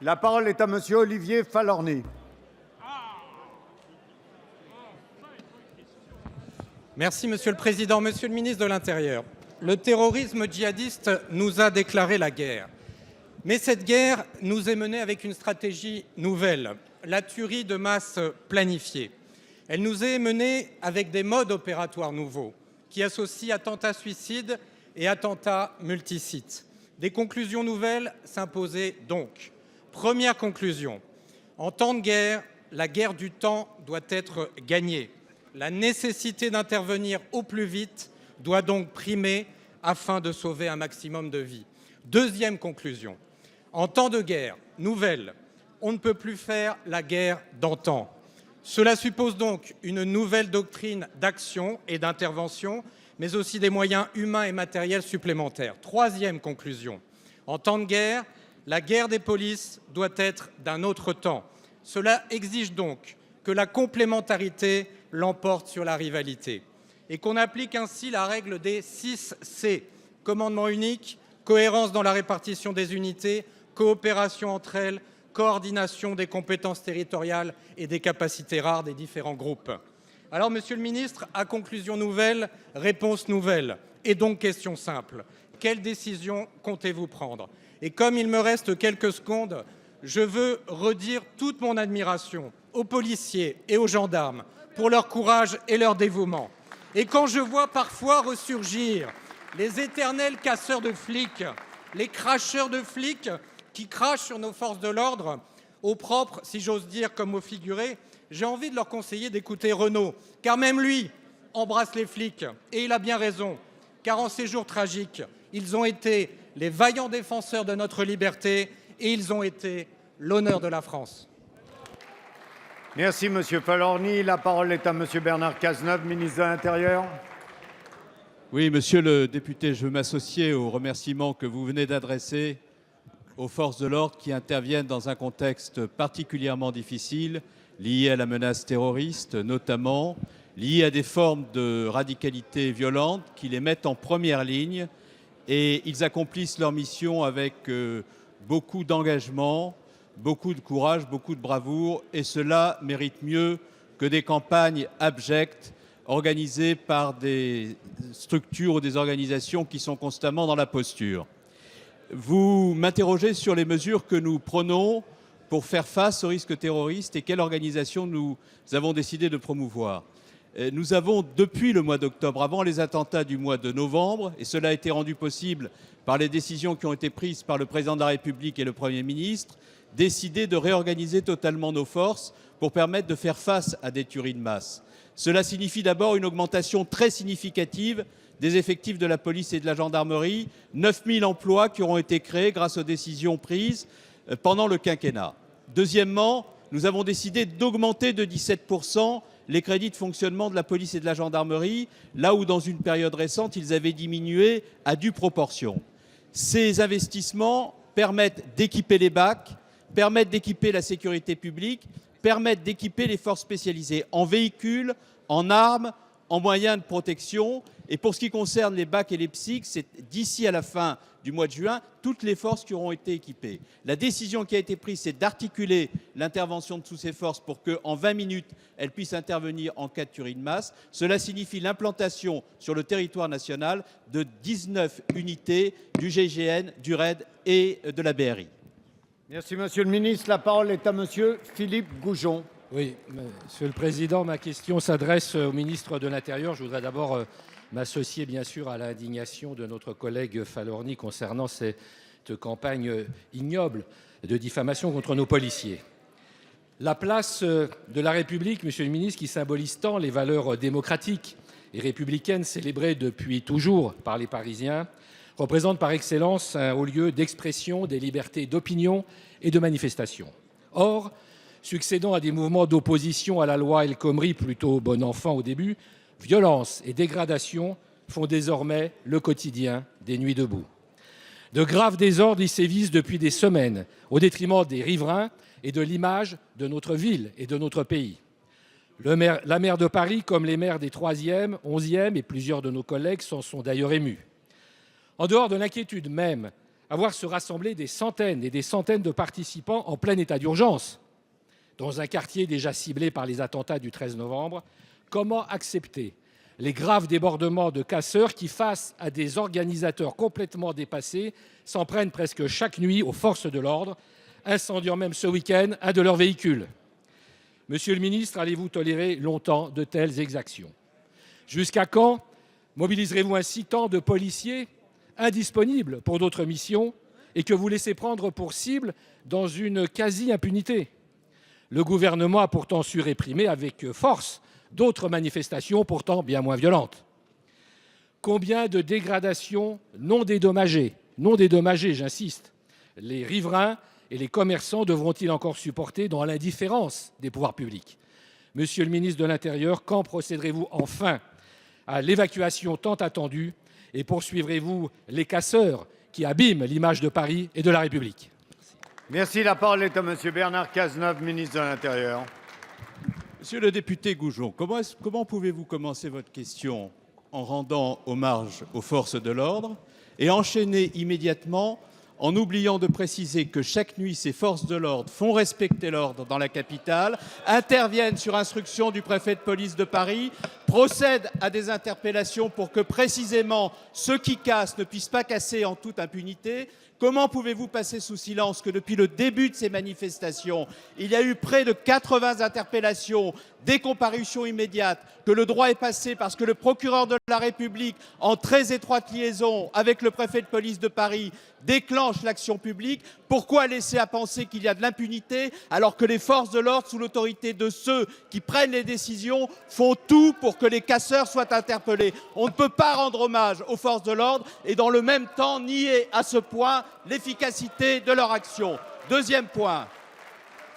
La parole est à monsieur Olivier Falorni. Merci Monsieur le Président. Monsieur le ministre de l'Intérieur, le terrorisme djihadiste nous a déclaré la guerre. Mais cette guerre nous est menée avec une stratégie nouvelle, la tuerie de masse planifiée. Elle nous est menée avec des modes opératoires nouveaux qui associent attentats suicides et attentats multisites. Des conclusions nouvelles s'imposaient donc. Première conclusion, en temps de guerre, la guerre du temps doit être gagnée. La nécessité d'intervenir au plus vite doit donc primer afin de sauver un maximum de vies. Deuxième conclusion, en temps de guerre nouvelle, on ne peut plus faire la guerre d'antan. Cela suppose donc une nouvelle doctrine d'action et d'intervention, mais aussi des moyens humains et matériels supplémentaires. Troisième conclusion, en temps de guerre, la guerre des polices doit être d'un autre temps. Cela exige donc que la complémentarité l'emporte sur la rivalité et qu'on applique ainsi la règle des 6 C, commandement unique, cohérence dans la répartition des unités, coopération entre elles, coordination des compétences territoriales et des capacités rares des différents groupes. Alors, Monsieur le Ministre, à conclusion nouvelle, réponse nouvelle, et donc question simple. Quelles décisions comptez-vous prendre? Et comme il me reste quelques secondes, je veux redire toute mon admiration aux policiers et aux gendarmes pour leur courage et leur dévouement. Et quand je vois parfois ressurgir les éternels casseurs de flics, les cracheurs de flics qui crachent sur nos forces de l'ordre, au propre, si j'ose dire, comme au figuré, j'ai envie de leur conseiller d'écouter Renaud, car même lui embrasse les flics, et il a bien raison, car en ces jours tragiques, ils ont été les vaillants défenseurs de notre liberté et ils ont été l'honneur de la France. Merci, monsieur Falorni. La parole est à monsieur Bernard Cazeneuve, ministre de l'Intérieur. Oui, monsieur le député, je veux m'associer aux remerciements que vous venez d'adresser aux forces de l'ordre qui interviennent dans un contexte particulièrement difficile, lié à la menace terroriste, notamment lié à des formes de radicalité violente qui les mettent en première ligne, et ils accomplissent leur mission avec beaucoup d'engagement, beaucoup de courage, beaucoup de bravoure, et cela mérite mieux que des campagnes abjectes organisées par des structures ou des organisations qui sont constamment dans la posture. Vous m'interrogez sur les mesures que nous prenons pour faire face au risque terroriste et quelle organisation nous avons décidé de promouvoir. Nous avons, depuis le mois d'octobre, avant les attentats du mois de novembre, et cela a été rendu possible par les décisions qui ont été prises par le président de la République et le Premier ministre, décidé de réorganiser totalement nos forces pour permettre de faire face à des tueries de masse. Cela signifie d'abord une augmentation très significative des effectifs de la police et de la gendarmerie, 9 000 emplois qui auront été créés grâce aux décisions prises pendant le quinquennat. Deuxièmement, nous avons décidé d'augmenter de 17% les crédits de fonctionnement de la police et de la gendarmerie, là où dans une période récente, ils avaient diminué à due proportion. Ces investissements permettent d'équiper les BAC, permettent d'équiper la sécurité publique, permettent d'équiper les forces spécialisées en véhicules, en armes, en moyens de protection. Et pour ce qui concerne les BAC et les PSIC, c'est d'ici à la fin du mois de juin, toutes les forces qui auront été équipées. La décision qui a été prise, c'est d'articuler l'intervention de toutes ces forces pour qu'en 20 minutes, elles puissent intervenir en cas de tuerie de masse. Cela signifie l'implantation sur le territoire national de 19 unités du GIGN, du RAID et de la BRI. Merci, monsieur le ministre. La parole est à monsieur Philippe Goujon. Oui, monsieur le président, ma question s'adresse au ministre de l'Intérieur. Je voudrais d'abord m'associer bien sûr à l'indignation de notre collègue Falorni concernant cette campagne ignoble de diffamation contre nos policiers. La place de la République, monsieur le ministre, qui symbolise tant les valeurs démocratiques et républicaines célébrées depuis toujours par les Parisiens, représente par excellence un haut lieu d'expression des libertés d'opinion et de manifestation. Or, succédant à des mouvements d'opposition à la loi El Khomri, plutôt bon enfant au début, violence et dégradation font désormais le quotidien des nuits debout. De graves désordres y sévissent depuis des semaines, au détriment des riverains et de l'image de notre ville et de notre pays. La maire de Paris, comme les maires des 3e, 11e et plusieurs de nos collègues s'en sont d'ailleurs émus. En dehors de l'inquiétude même à voir se rassembler des centaines et des centaines de participants en plein état d'urgence dans un quartier déjà ciblé par les attentats du 13 novembre, comment accepter les graves débordements de casseurs qui, face à des organisateurs complètement dépassés, s'en prennent presque chaque nuit aux forces de l'ordre, incendiant même ce week-end un de leurs véhicules? Monsieur le ministre, allez-vous tolérer longtemps de telles exactions? Jusqu'à quand mobiliserez-vous ainsi tant de policiers indisponibles pour d'autres missions et que vous laissez prendre pour cible dans une quasi-impunité? Le gouvernement a pourtant su réprimer avec force d'autres manifestations pourtant bien moins violentes. Combien de dégradations non dédommagées, j'insiste, les riverains et les commerçants devront-ils encore supporter dans l'indifférence des pouvoirs publics? Monsieur le ministre de l'Intérieur, quand procéderez-vous enfin à l'évacuation tant attendue et poursuivrez-vous les casseurs qui abîment l'image de Paris et de la République? Merci. La parole est à Monsieur Bernard Cazeneuve, ministre de l'Intérieur. Monsieur le député Goujon, comment pouvez-vous commencer votre question en rendant hommage aux forces de l'ordre et enchaîner immédiatement en oubliant de préciser que chaque nuit, ces forces de l'ordre font respecter l'ordre dans la capitale, interviennent sur instruction du préfet de police de Paris, procèdent à des interpellations pour que précisément ceux qui cassent ne puissent pas casser en toute impunité? Comment pouvez-vous passer sous silence que depuis le début de ces manifestations, il y a eu près de 80 interpellations, des comparutions immédiates, que le droit est passé parce que le procureur de la République, en très étroite liaison avec le préfet de police de Paris, déclenche l'action publique? Pourquoi laisser à penser qu'il y a de l'impunité alors que les forces de l'ordre, sous l'autorité de ceux qui prennent les décisions, font tout pour que les casseurs soient interpellés? On ne peut pas rendre hommage aux forces de l'ordre et dans le même temps nier à ce point l'efficacité de leur action. Deuxième point,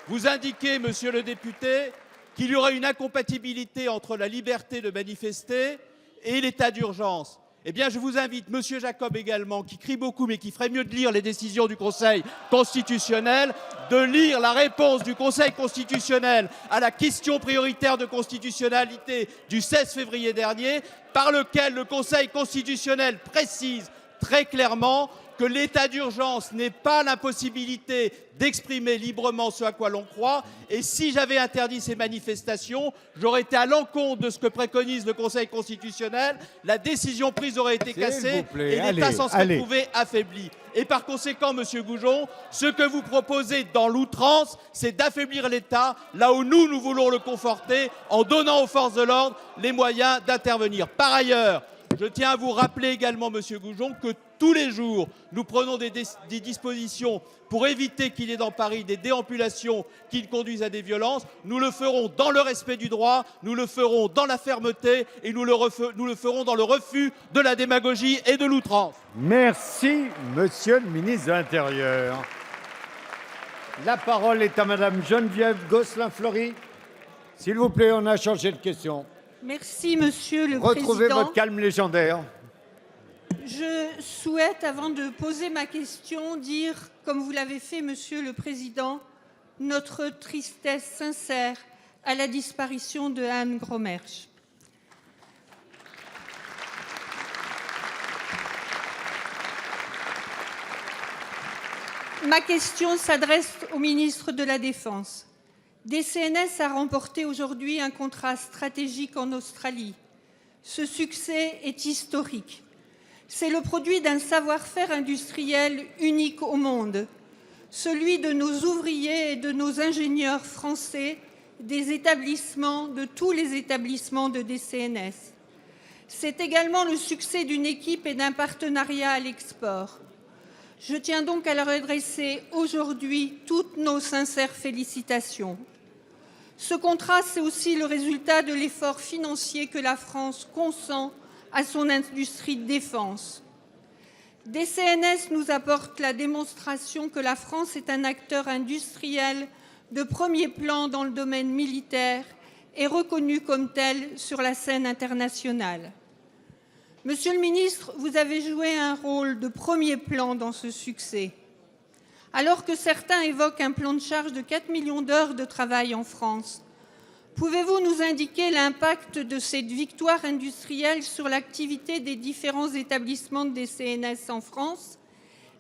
vous indiquez, monsieur le député, qu'il y aurait une incompatibilité entre la liberté de manifester et l'état d'urgence. Eh bien, je vous invite, monsieur Jacob également, qui crie beaucoup, mais qui ferait mieux de lire les décisions du Conseil constitutionnel, de lire la réponse du Conseil constitutionnel à la question prioritaire de constitutionnalité du 16 février dernier, par lequel le Conseil constitutionnel précise très clairement que l'état d'urgence n'est pas l'impossibilité d'exprimer librement ce à quoi l'on croit. Et si j'avais interdit ces manifestations, j'aurais été à l'encontre de ce que préconise le Conseil constitutionnel. La décision prise aurait été cassée et l'État s'en serait trouvé affaibli. Et par conséquent, monsieur Goujon, ce que vous proposez dans l'outrance, c'est d'affaiblir l'État, là où nous voulons le conforter, en donnant aux forces de l'ordre les moyens d'intervenir. Par ailleurs, je tiens à vous rappeler également, monsieur Goujon, que tous les jours, nous prenons des dispositions pour éviter qu'il y ait dans Paris des déambulations qui conduisent à des violences. Nous le ferons dans le respect du droit, nous le ferons dans la fermeté et nous le ferons dans le refus de la démagogie et de l'outrance. Merci, monsieur le ministre de l'Intérieur. La parole est à Madame Geneviève Gosselin-Fleury. S'il vous plaît, on a changé de question. Merci, Monsieur le Retrouvez Président. votre calme légendaire. Je souhaite, avant de poser ma question, dire, comme vous l'avez fait, Monsieur le Président, notre tristesse sincère à la disparition de Anne Gromersch. Ma question s'adresse au ministre de la Défense. DCNS a remporté aujourd'hui un contrat stratégique en Australie. Ce succès est historique. C'est le produit d'un savoir-faire industriel unique au monde, celui de nos ouvriers et de nos ingénieurs français de tous les établissements de DCNS. C'est également le succès d'une équipe et d'un partenariat à l'export. Je tiens donc à leur adresser aujourd'hui toutes nos sincères félicitations. Ce contrat, c'est aussi le résultat de l'effort financier que la France consent à son industrie de défense. DCNS nous apporte la démonstration que la France est un acteur industriel de premier plan dans le domaine militaire et reconnu comme tel sur la scène internationale. Monsieur le ministre, vous avez joué un rôle de premier plan dans ce succès. Alors que certains évoquent un plan de charge de 4 millions d'heures de travail en France, pouvez-vous nous indiquer l'impact de cette victoire industrielle sur l'activité des différents établissements de DCNS en France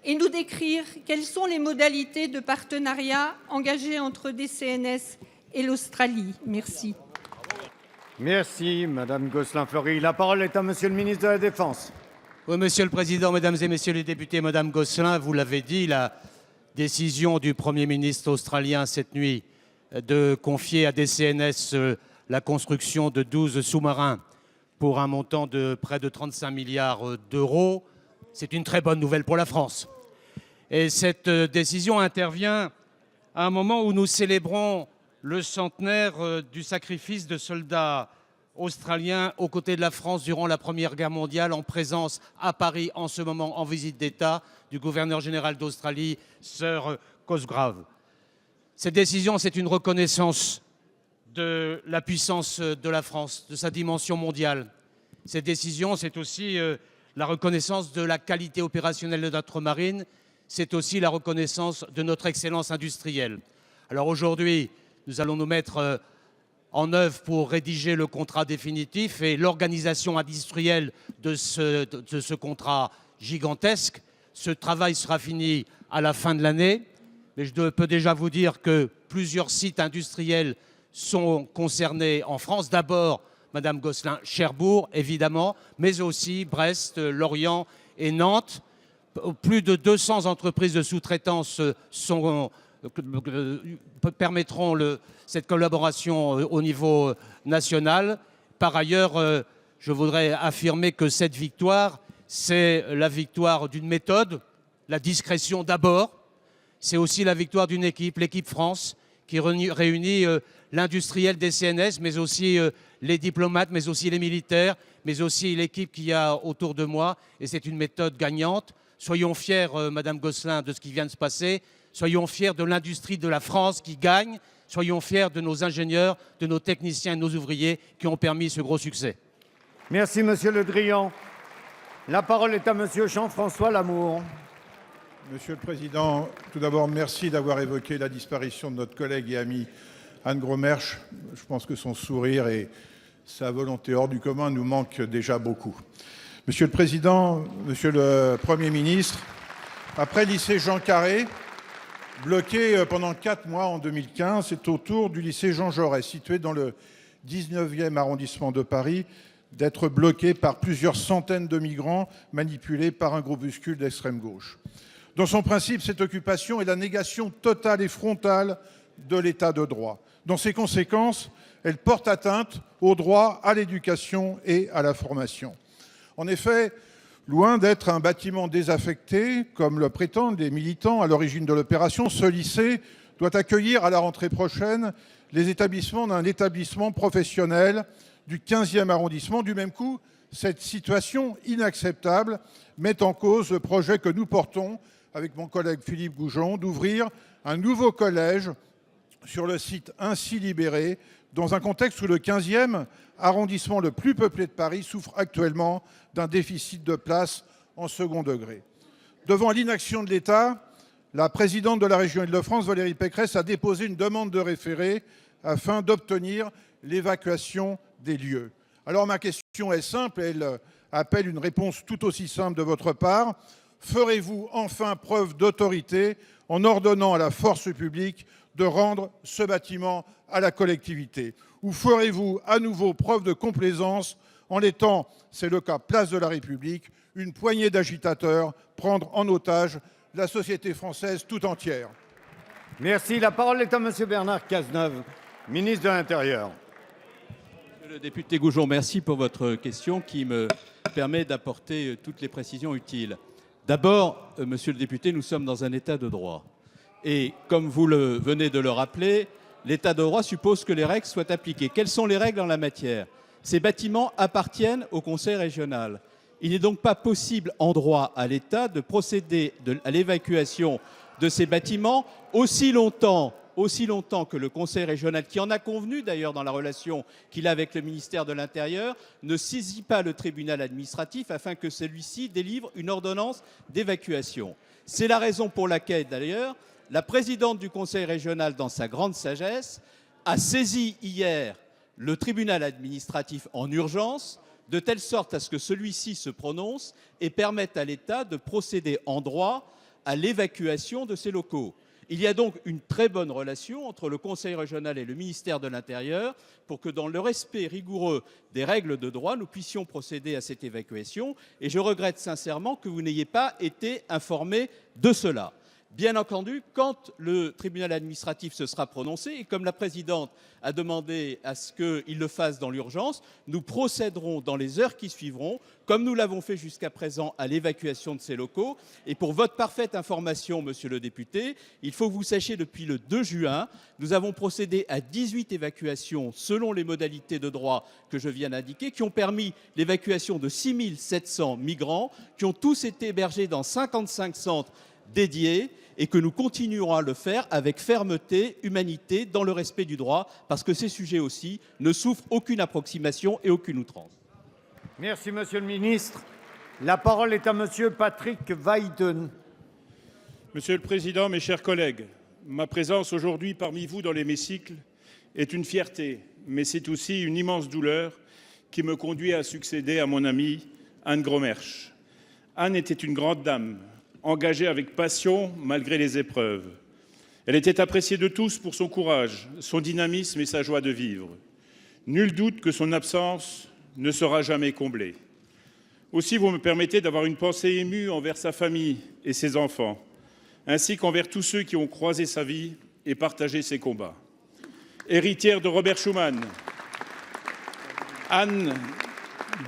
et nous décrire quelles sont les modalités de partenariat engagées entre DCNS et l'Australie. Merci. Merci, Madame Gosselin-Fleury. La parole est à Monsieur le ministre de la Défense. Oui, Monsieur le Président, Mesdames et Messieurs les députés, Madame Gosselin, vous l'avez dit, la décision du Premier ministre australien cette nuit de confier à DCNS la construction de 12 sous-marins pour un montant de près de 35 milliards d'euros, c'est une très bonne nouvelle pour la France. Et cette décision intervient à un moment où nous célébrons le centenaire du sacrifice de soldats australiens aux côtés de la France durant la Première Guerre mondiale, en présence à Paris en ce moment en visite d'État du gouverneur général d'Australie, Sir Cosgrave. Cette décision, c'est une reconnaissance de la puissance de la France, de sa dimension mondiale. Cette décision, c'est aussi la reconnaissance de la qualité opérationnelle de notre marine, c'est aussi la reconnaissance de notre excellence industrielle. Alors aujourd'hui, nous allons nous mettre en œuvre pour rédiger le contrat définitif et l'organisation industrielle de ce contrat gigantesque. Ce travail sera fini à la fin de l'année, mais je peux déjà vous dire que plusieurs sites industriels sont concernés en France. D'abord, Madame Gosselin, Cherbourg, évidemment, mais aussi Brest, Lorient et Nantes. Plus de 200 entreprises de sous-traitance permettront cette collaboration au niveau national. Par ailleurs, je voudrais affirmer que cette victoire, c'est la victoire d'une méthode, la discrétion d'abord. C'est aussi la victoire d'une équipe, l'équipe France, qui réunit l'industriel des CNS, mais aussi les diplomates, mais aussi les militaires, mais aussi l'équipe qu'il y a autour de moi. Et c'est une méthode gagnante. Soyons fiers, Madame Gosselin, de ce qui vient de se passer. Soyons fiers de l'industrie de la France qui gagne. Soyons fiers de nos ingénieurs, de nos techniciens et de nos ouvriers qui ont permis ce gros succès. Merci, Monsieur Le Drian. La parole est à Monsieur Jean-François Lamour. Monsieur le Président, tout d'abord, merci d'avoir évoqué la disparition de notre collègue et amie Anne Gromersch. Je pense que son sourire et sa volonté hors du commun nous manquent déjà beaucoup. Monsieur le Président, Monsieur le Premier ministre, après le lycée Jean Carré, bloqué pendant 4 mois en 2015, c'est au tour du lycée Jean Jaurès, situé dans le 19e arrondissement de Paris, d'être bloqué par plusieurs centaines de migrants manipulés par un groupuscule d'extrême gauche. Dans son principe, cette occupation est la négation totale et frontale de l'état de droit. Dans ses conséquences, elle porte atteinte au droit à l'éducation et à la formation. En effet, loin d'être un bâtiment désaffecté, comme le prétendent les militants à l'origine de l'opération, ce lycée doit accueillir à la rentrée prochaine les établissements d'un établissement professionnel du 15e arrondissement. Du même coup, cette situation inacceptable met en cause le projet que nous portons avec mon collègue Philippe Goujon, d'ouvrir un nouveau collège sur le site ainsi libéré, dans un contexte où le 15e arrondissement le plus peuplé de Paris souffre actuellement d'un déficit de places en second degré. Devant l'inaction de l'État, la présidente de la région Île-de-France, Valérie Pécresse, a déposé une demande de référé afin d'obtenir l'évacuation des lieux. Alors ma question est simple, elle appelle une réponse tout aussi simple de votre part. Ferez-vous enfin preuve d'autorité en ordonnant à la force publique de rendre ce bâtiment à la collectivité? Ou ferez-vous à nouveau preuve de complaisance en laissant, c'est le cas place de la République, une poignée d'agitateurs prendre en otage la société française tout entière? Merci. La parole est à Monsieur Bernard Cazeneuve, ministre de l'Intérieur. Monsieur le député Goujon, merci pour votre question qui me permet d'apporter toutes les précisions utiles. D'abord, monsieur le député, nous sommes dans un état de droit. Et comme vous venez de le rappeler, l'état de droit suppose que les règles soient appliquées. Quelles sont les règles en la matière? Ces bâtiments appartiennent au conseil régional. Il n'est donc pas possible en droit à l'État de procéder à l'évacuation de ces bâtiments aussi longtemps que le conseil régional, qui en a convenu d'ailleurs dans la relation qu'il a avec le ministère de l'Intérieur, ne saisit pas le tribunal administratif afin que celui-ci délivre une ordonnance d'évacuation. C'est la raison pour laquelle d'ailleurs la présidente du conseil régional, dans sa grande sagesse, a saisi hier le tribunal administratif en urgence, de telle sorte à ce que celui-ci se prononce et permette à l'État de procéder en droit à l'évacuation de ces locaux. Il y a donc une très bonne relation entre le Conseil régional et le ministère de l'Intérieur pour que, dans le respect rigoureux des règles de droit, nous puissions procéder à cette évacuation. Et je regrette sincèrement que vous n'ayez pas été informé de cela. Bien entendu, quand le tribunal administratif se sera prononcé, et comme la présidente a demandé à ce qu'il le fasse dans l'urgence, nous procéderons dans les heures qui suivront, comme nous l'avons fait jusqu'à présent, à l'évacuation de ces locaux. Et pour votre parfaite information, monsieur le député, il faut que vous sachiez, depuis le 2 juin, nous avons procédé à 18 évacuations selon les modalités de droit que je viens d'indiquer, qui ont permis l'évacuation de 6 700 migrants, qui ont tous été hébergés dans 55 centres dédiés, et que nous continuerons à le faire avec fermeté, humanité, dans le respect du droit, parce que ces sujets aussi ne souffrent aucune approximation et aucune outrance. Merci, monsieur le ministre. La parole est à monsieur Patrick Weiden. Monsieur le Président, mes chers collègues, ma présence aujourd'hui parmi vous dans l'hémicycle est une fierté, mais c'est aussi une immense douleur qui me conduit à succéder à mon amie Anne Gromersch. Anne était une grande dame, engagée avec passion malgré les épreuves. Elle était appréciée de tous pour son courage, son dynamisme et sa joie de vivre. Nul doute que son absence ne sera jamais comblée. Aussi, vous me permettez d'avoir une pensée émue envers sa famille et ses enfants, ainsi qu'envers tous ceux qui ont croisé sa vie et partagé ses combats. Héritière de Robert Schuman, Anne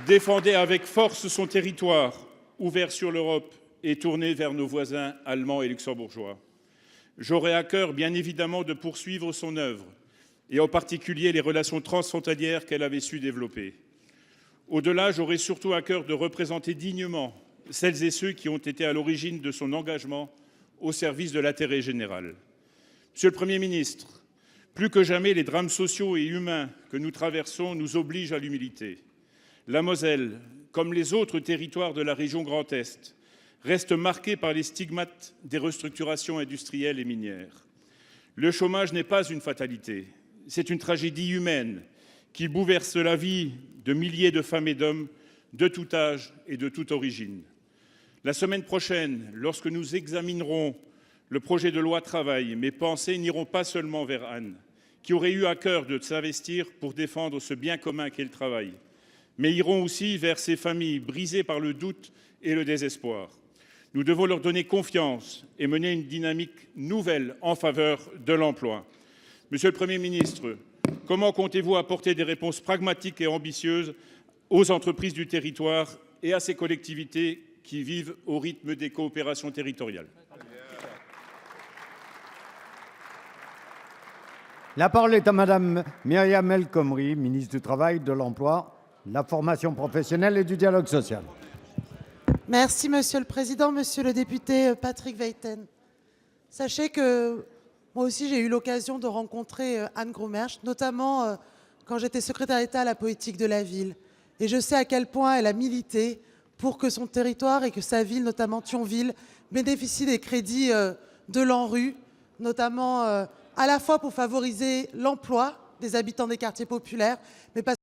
défendait avec force son territoire, ouvert sur l'Europe et tourné vers nos voisins allemands et luxembourgeois. J'aurai à cœur, bien évidemment, de poursuivre son œuvre, et en particulier les relations transfrontalières qu'elle avait su développer. Au-delà, j'aurai surtout à cœur de représenter dignement celles et ceux qui ont été à l'origine de son engagement au service de l'intérêt général. Monsieur le Premier ministre, plus que jamais, les drames sociaux et humains que nous traversons nous obligent à l'humilité. La Moselle, comme les autres territoires de la région Grand Est, reste marquée par les stigmates des restructurations industrielles et minières. Le chômage n'est pas une fatalité, c'est une tragédie humaine qui bouleverse la vie de milliers de femmes et d'hommes de tout âge et de toute origine. La semaine prochaine, lorsque nous examinerons le projet de loi travail, mes pensées n'iront pas seulement vers Anne, qui aurait eu à cœur de s'investir pour défendre ce bien commun qu'est le travail, mais iront aussi vers ces familles brisées par le doute et le désespoir. Nous devons leur donner confiance et mener une dynamique nouvelle en faveur de l'emploi. Monsieur le Premier ministre, comment comptez-vous apporter des réponses pragmatiques et ambitieuses aux entreprises du territoire et à ces collectivités qui vivent au rythme des coopérations territoriales ? La parole est à madame Myriam El Khomri, ministre du Travail, de l'Emploi, de la formation professionnelle et du dialogue social. Merci, Monsieur le Président. Monsieur le député Patrick Weiden, sachez que moi aussi j'ai eu l'occasion de rencontrer Anne Gromersch, notamment quand j'étais secrétaire d'État à la politique de la ville. Et je sais à quel point elle a milité pour que son territoire et que sa ville, notamment Thionville, bénéficient des crédits de l'ANRU, notamment à la fois pour favoriser l'emploi des habitants des quartiers populaires, mais pas